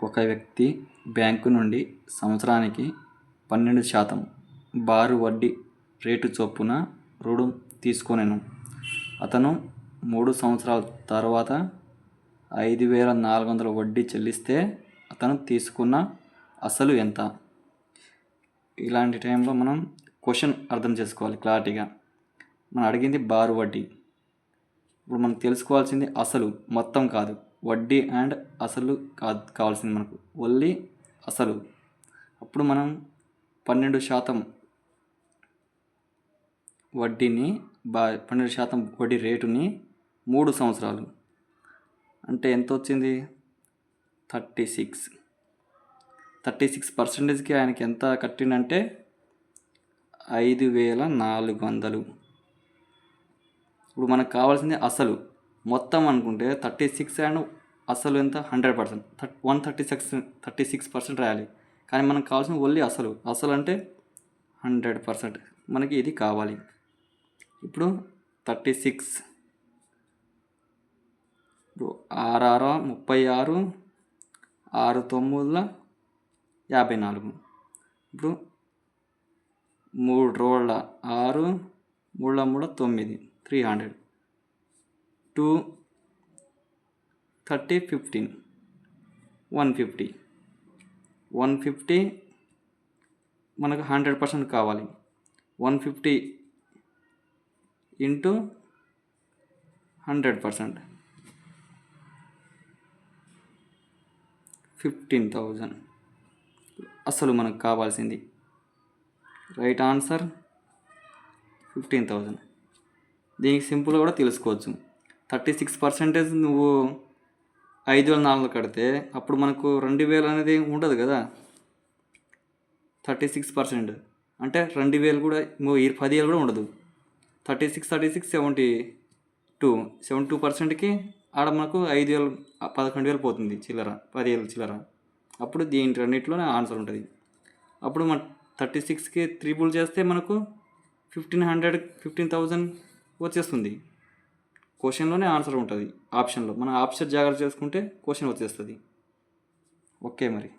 ఒక వ్యక్తి బ్యాంకు నుండి సంవత్సరానికి 12% బారు వడ్డీ రేటు చొప్పున రుణం తీసుకొనెను. అతను 3 సంవత్సరాల తర్వాత 5,400 వడ్డీ చెల్లిస్తే అతను తీసుకున్న అసలు ఎంత? ఇలాంటి టైంలో మనం క్వశ్చన్ అర్థం చేసుకోవాలి క్లారిటీగా. మనం అడిగింది బారు వడ్డీ. ఇప్పుడు మనం తెలుసుకోవాల్సింది అసలు, మొత్తం కాదు. వడ్డీ అండ్ అసలు కావాల్సింది మనకు, ఓన్లీ అసలు. అప్పుడు మనం 12% వడ్డీని 12% వడ్డీ రేటుని 3 సంవత్సరాలు అంటే ఎంత వచ్చింది? 36%కి ఆయనకి ఎంత కట్టిండంటే 5,400. ఇప్పుడు మనకు కావాల్సింది అసలు. మొత్తం అనుకుంటే 36 అండ్ అసలు ఎంత? 100%. 36% రాయాలి. కానీ మనకు కావాల్సిన ఓన్లీ అసలు. అసలు అంటే 100%. మనకి ఇది కావాలి. ఇప్పుడు 36 ఇప్పుడు 6 36, 6 9 54. ఇప్పుడు 3 రోళ్ళ 6, 3 3 9, 300. 2 30 15, 150. 150 మనకు 100% కావాలి. 150 ఇంటూ 100%, 15,000 అసలు మనకు కావాల్సింది. Right answer 15,000. దీనికి సింపుల్గా కూడా తెలుసుకోవచ్చు. 36% నువ్వు 5,400 కడితే అప్పుడు మనకు 2,000 అనేది ఉండదు కదా. 36% అంటే 2,000 కూడా 10,000 కూడా ఉండదు. 36 72%కి ఆడ మనకు 5,000 11,000 పోతుంది చిల్లర, 10,000 చిల్లర. అప్పుడు దీని రెండింటిలోనే ఆన్సర్ ఉంటుంది. అప్పుడు మన 36కి 3 చేస్తే మనకు 15,000 వచ్చేస్తుంది. క్వశ్చన్లోనే ఆన్సర్ ఉంటుంది ఆప్షన్లో. మనం ఆప్షన్ జాగ్రత్త చేసుకుంటే క్వశ్చన్ వచ్చేస్తుంది. ఓకే మరి.